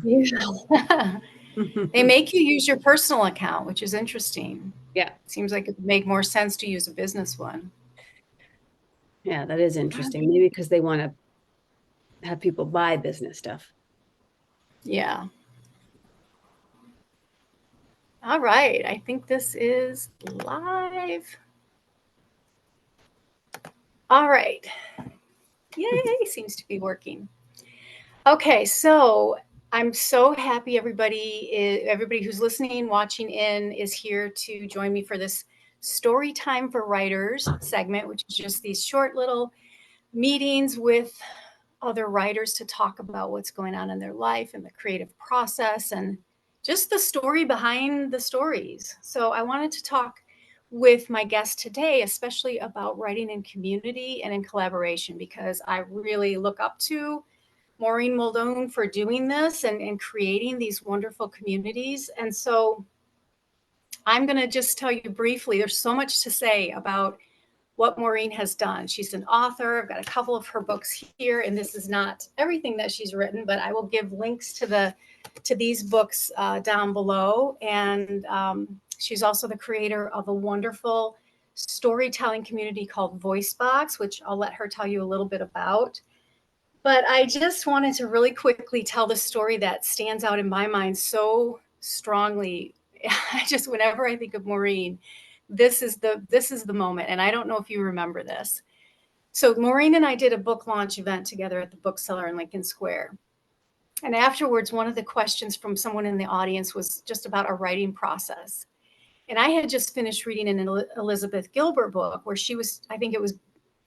Yeah. They make you use your personal account, which is interesting. Yeah. Seems like it would make more sense to use a business one. Yeah, that is interesting. Maybe because they want to have people buy business stuff. Yeah. All right. I think this is live. All right. Yay, seems to be working. Okay, so I'm so happy everybody who's listening, watching in is here to join me for this story time for writers segment, which is just these short little meetings with other writers to talk about what's going on in their life and the creative process and just the story behind the stories. So I wanted to talk with my guest today, especially about writing in community and in collaboration, because I really look up to Maureen Muldoon for doing this and creating these wonderful communities. And so I'm going to just tell you briefly, there's so much to say about what Maureen has done. She's an author. I've got a couple of her books here, and this is not everything that she's written, but I will give links to these books down below. And she's also the creator of a wonderful storytelling community called Voicebox, which I'll let her tell you a little bit about. But I just wanted to really quickly tell the story that stands out in my mind so strongly. Whenever I think of Maureen, this is the moment. And I don't know if you remember this. So Maureen and I did a book launch event together at the bookseller in Lincoln Square. And afterwards, one of the questions from someone in the audience was just about our writing process. And I had just finished reading an Elizabeth Gilbert book where she was, I think it was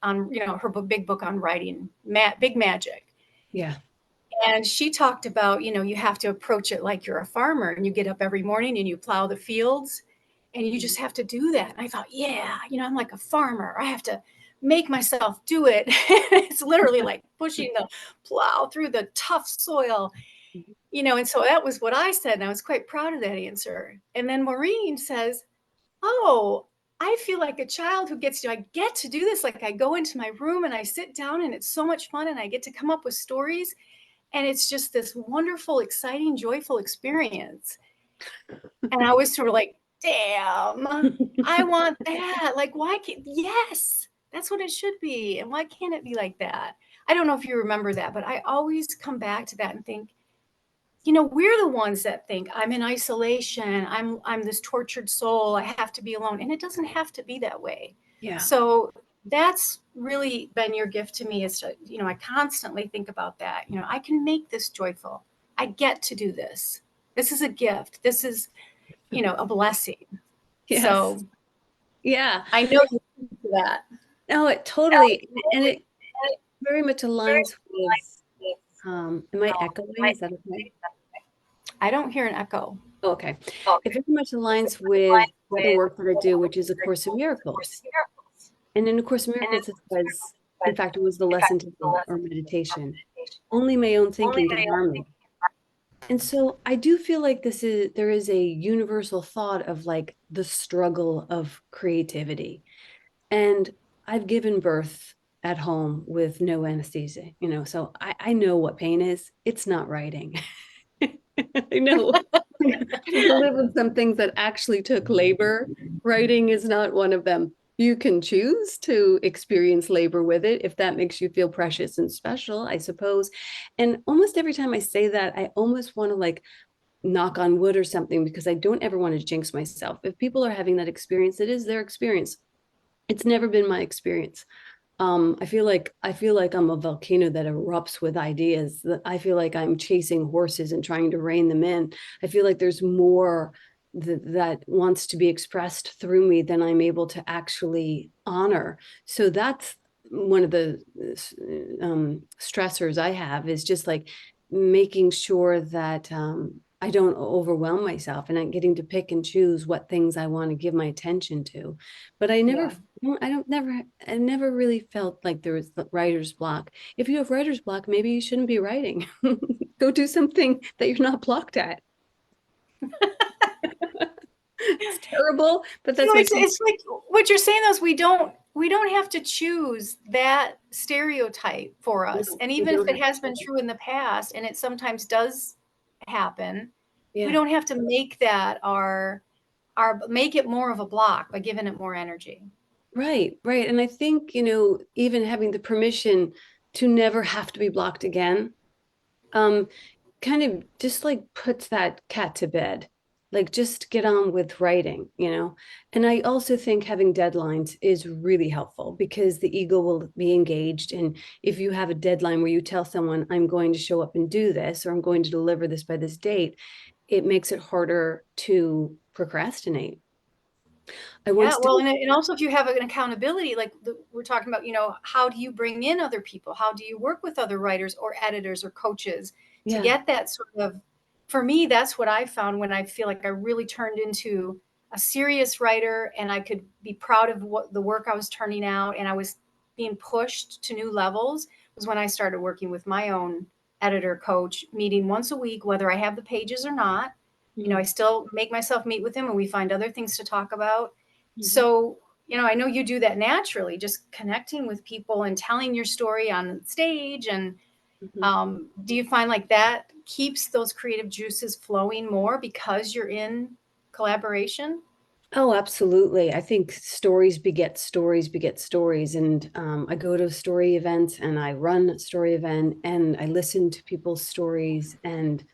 on, her big book on writing, Big Magic. Yeah. And she talked about, you have to approach it like you're a farmer and you get up every morning and you plow the fields and you just have to do that. And I thought, yeah, I'm like a farmer. I have to make myself do it. It's literally like pushing the plow through the tough soil, and so that was what I said. And I was quite proud of that answer. And then Maureen says, oh, I feel like a child who I get to do this. Like I go into my room and I sit down and it's so much fun and I get to come up with stories. And it's just this wonderful, exciting, joyful experience. And I was sort of like, damn, I want that. Like, why can't, yes, that's what it should be. And why can't it be like that? I don't know if you remember that, but I always come back to that and think, we're the ones that think I'm in isolation. I'm this tortured soul. I have to be alone. And it doesn't have to be that way. Yeah. So that's really been your gift to me is to, I constantly think about that. I can make this joyful. I get to do this. This is a gift. This is, a blessing. Yes. So yeah, I know you do that. No, it totally, and it very much aligns with, am I echoing? Is that okay? I don't hear an echo. Oh, okay. It very much aligns with the work that I do, which is A Course in Miracles. And in A Course in Miracles, it says, in fact, it was the lesson to or meditation. Only my own thinking can harm me. And so I do feel like there is a universal thought of like the struggle of creativity. And I've given birth at home with no anesthesia, so I know what pain is. It's not writing. I know. I live with some things that actually took labor. Writing is not one of them. You can choose to experience labor with it if that makes you feel precious and special, I suppose. And almost every time I say that, I almost want to like knock on wood or something, because I don't ever want to jinx myself. If people are having that experience, it is their experience. It's never been my experience. I feel like I'm a volcano that erupts with ideas. I feel like I'm chasing horses and trying to rein them in. I feel like there's more that wants to be expressed through me than I'm able to actually honor. So that's one of the stressors I have, is just like making sure that I don't overwhelm myself, and I'm getting to pick and choose what things I want to give my attention to. But I never really felt like there was writer's block. If you have writer's block, maybe you shouldn't be writing. Go do something that you're not blocked at. It's terrible, but that's it's like what you're saying, though, is we we don't have to choose that stereotype for us. No, And we even if don't it have has been to. true in the past, and it sometimes does happen, we Yeah. don't have to make that our make it more of a block by giving it more energy. Right, right. And I think, even having the permission to never have to be blocked again, um, kind of just like puts that cat to bed. Like just get on with writing. And I also think having deadlines is really helpful because the ego will be engaged. And if you have a deadline where you tell someone, I'm going to show up and do this, or I'm going to deliver this by this date, it makes it harder to procrastinate. I Yeah, once did, well, and also if you have an accountability, like we're talking about, how do you bring in other people? How do you work with other writers or editors or coaches to yeah. get that sort of, for me, that's what I found when I feel like I really turned into a serious writer and I could be proud of what the work I was turning out and I was being pushed to new levels was when I started working with my own editor coach, meeting once a week, whether I have the pages or not. I Mm-hmm. still make myself meet with him and we find other things to talk about. Mm-hmm. So, I know you do that naturally, just connecting with people and telling your story on stage. And Mm-hmm. do you find like that keeps those creative juices flowing more because you're in collaboration? Oh, absolutely. I think stories beget stories beget stories. And I go to story events and I run a story event and I listen to people's stories. And,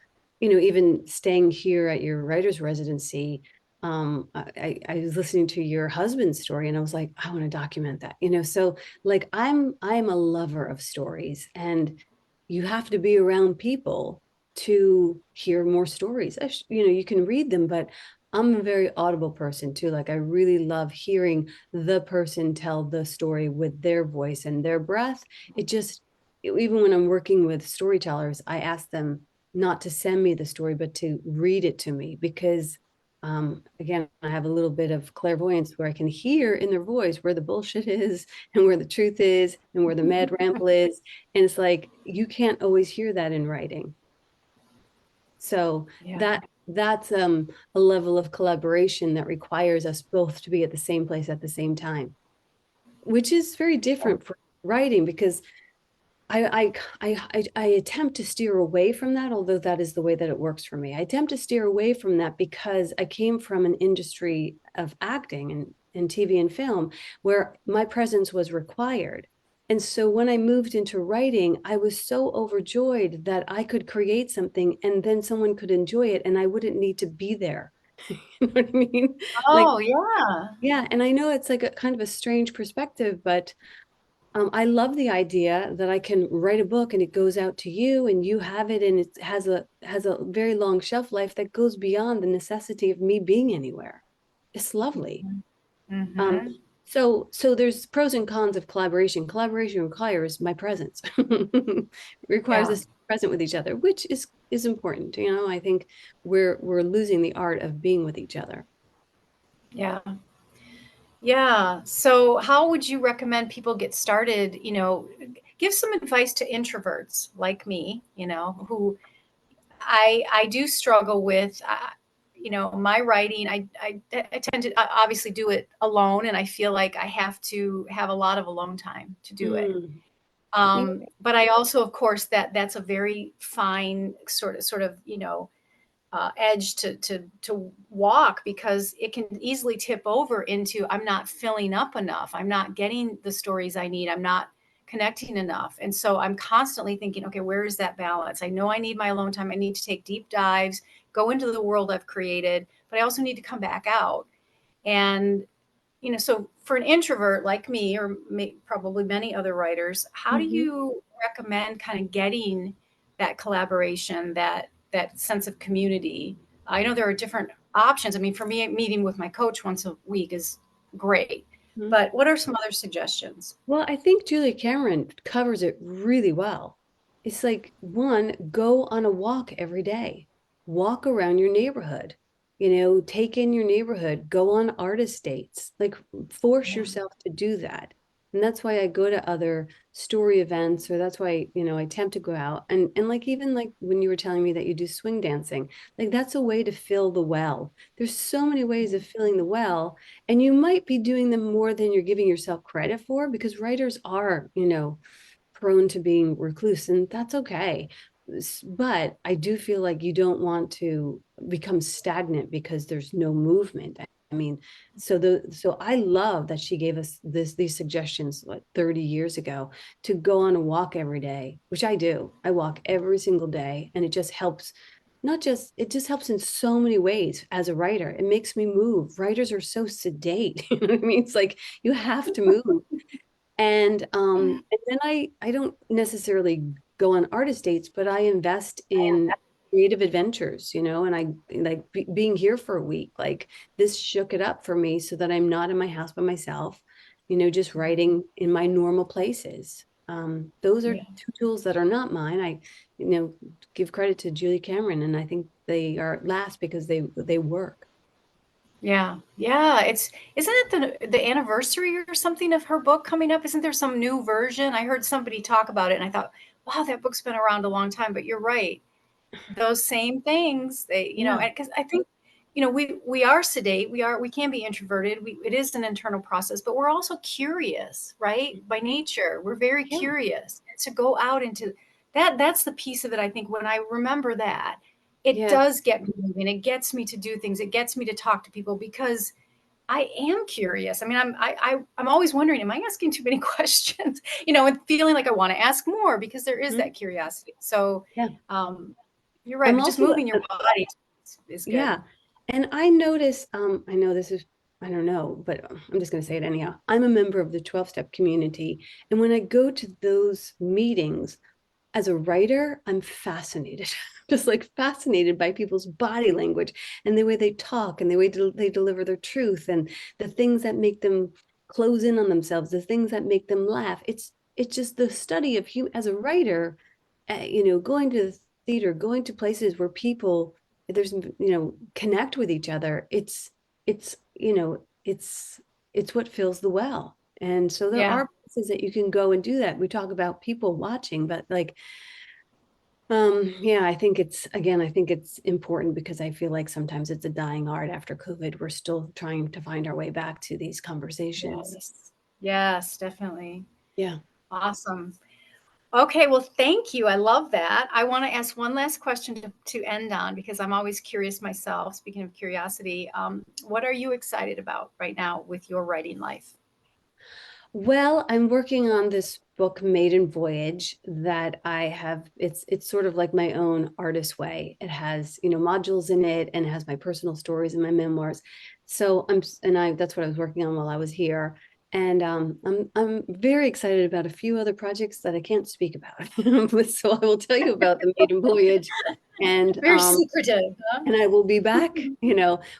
even staying here at your writer's residency, I was listening to your husband's story and I was like, I want to document that. So like I'm a lover of stories and you have to be around people to hear more stories. You can read them, but I'm a very audible person too. Like I really love hearing the person tell the story with their voice and their breath. Even when I'm working with storytellers, I ask them not to send me the story, but to read it to me because, again, I have a little bit of clairvoyance where I can hear in their voice where the bullshit is and where the truth is and where the mad ramble is. And it's like, you can't always hear that in writing. So Yeah. that's a level of collaboration that requires us both to be at the same place at the same time, which is very different for writing because I attempt to steer away from that, although that is the way that it works for me. I attempt to steer away from that because I came from an industry of acting and TV and film where my presence was required. And so when I moved into writing, I was so overjoyed that I could create something and then someone could enjoy it and I wouldn't need to be there. You know what I mean? Like, Oh, yeah. yeah. And I know it's like a kind of a strange perspective, but I love the idea that I can write a book and it goes out to you and you have it and it has a very long shelf life that goes beyond the necessity of me being anywhere. It's lovely. Um, Mm-hmm. so there's pros and cons of collaboration. Collaboration requires my presence. Requires Yeah. us to be present with each other, which is important. I think we're losing the art of being with each other. Yeah. Yeah. So, how would you recommend people get started? Give some advice to introverts like me, who I do struggle with. My writing. I tend to obviously do it alone, and I feel like I have to have a lot of alone time to do it. Mm. Yeah. But I also, of course, that's a very fine sort of edge to walk because it can easily tip over into I'm not filling up enough. I'm not getting the stories I need. I'm not connecting enough. And so I'm constantly thinking, okay, where is that balance? I know I need my alone time. I need to take deep dives, go into the world I've created, but I also need to come back out. And so for an introvert like me, or probably many other writers, how do Mhm. you recommend kind of getting that collaboration, that sense of community? I know there are different options. I mean, for me, meeting with my coach once a week is great, Mhm. but what are some other suggestions? Well, I think Julia Cameron covers it really well. It's like, one, go on a walk every day, walk around your neighborhood, take in your neighborhood, go on artist dates, like force Yeah. yourself to do that. And that's why I go to other story events, or that's why, I attempt to go out. And like, even like when you were telling me that you do swing dancing, like that's a way to fill the well. There's so many ways of filling the well, and you might be doing them more than you're giving yourself credit for, because writers are, prone to being recluse, and that's okay. But I do feel like you don't want to become stagnant because there's no movement. I mean, so I love that she gave us these suggestions like 30 years ago to go on a walk every day, which I do. I walk every single day, and it just helps. Not just it just helps in so many ways as a writer. It makes me move. Writers are so sedate. You know what I mean? It's like you have to move. And then I don't necessarily go on artist dates, but I invest in creative adventures, and I like being here for a week. Like this shook it up for me so that I'm not in my house by myself, just writing in my normal places. Those are Yeah. two tools that are not mine. I, give credit to Julie Cameron, and I think they are last because they work. Yeah. Yeah. Isn't it the anniversary or something of her book coming up? Isn't there some new version? I heard somebody talk about it and I thought, wow, that book's been around a long time, but you're right. Those same things, Yeah. and because I think, we are sedate, we can be introverted. It is an internal process, but we're also curious, right? By nature, we're very Yeah. curious. And to go out into that's the piece of it. I think when I remember that, it Yeah. does get me moving. It gets me to do things. It gets me to talk to people because I am curious. I mean, I'm always wondering, am I asking too many questions? And feeling like I want to ask more because there is Mhm. that curiosity. So, Yeah. you're right, I'm but just also moving your body is good. Yeah. And I notice, I know this is, I don't know, but I'm just going to say it anyhow. I'm a member of the 12-step community. And when I go to those meetings, as a writer, I'm fascinated, just like fascinated by people's body language and the way they talk and the way they deliver their truth and the things that make them close in on themselves, the things that make them laugh. It's just the study of you as a writer, going to the theater, going to places where people there's connect with each other. It's it's what fills the well. And so there Yeah, are places that you can go and do that. We talk about people watching, but like, yeah, I think it's important because I feel like sometimes it's a dying art after COVID. We're still trying to find our way back to these conversations. yes. Yes, definitely. Yeah. Awesome. Okay, well, thank you. I love that. I want to ask one last question to end on because I'm always curious myself. Speaking of curiosity, what are you excited about right now with your writing life? Well, I'm working on this book, Maiden Voyage, that I have. It's sort of like my own artist way. It has, modules in it and it has my personal stories and my memoirs. So that's what I was working on while I was here. And I'm very excited about a few other projects that I can't speak about. So I will tell you about the Maiden Voyage. And Very secretive, huh? and I will be back,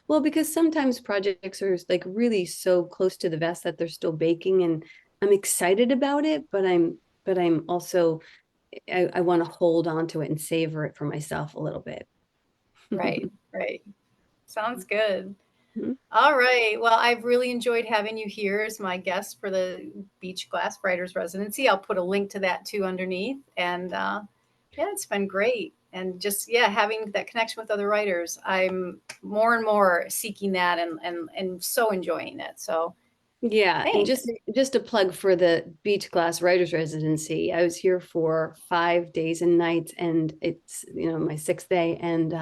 well, because sometimes projects are like really so close to the vest that they're still baking, and I'm excited about it, but I'm also, I want to hold on to it and savor it for myself a little bit. Right, right. Sounds good. Mhm. All right. Well, I've really enjoyed having you here as my guest for the Beach Glass Writers Residency. I'll put a link to that too underneath. And yeah, it's been great. And just, yeah, having that connection with other writers, I'm more and more seeking that and so enjoying it. So Yeah, and thanks. just a plug for the Beach Glass Writers Residency. I was here for 5 days and nights, and it's my sixth day, and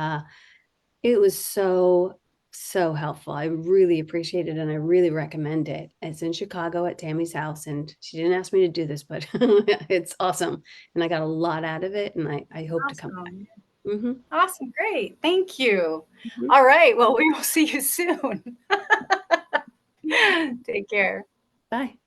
it was so, so helpful. I really appreciate it and I really recommend it. It's in Chicago at Tammy's house, and she didn't ask me to do this, but it's awesome. And I got a lot out of it, and I hope to come Awesome. back. Hmm. Awesome. Great. Thank you. Hmm. All right. Well, we will see you soon. Take care. Bye.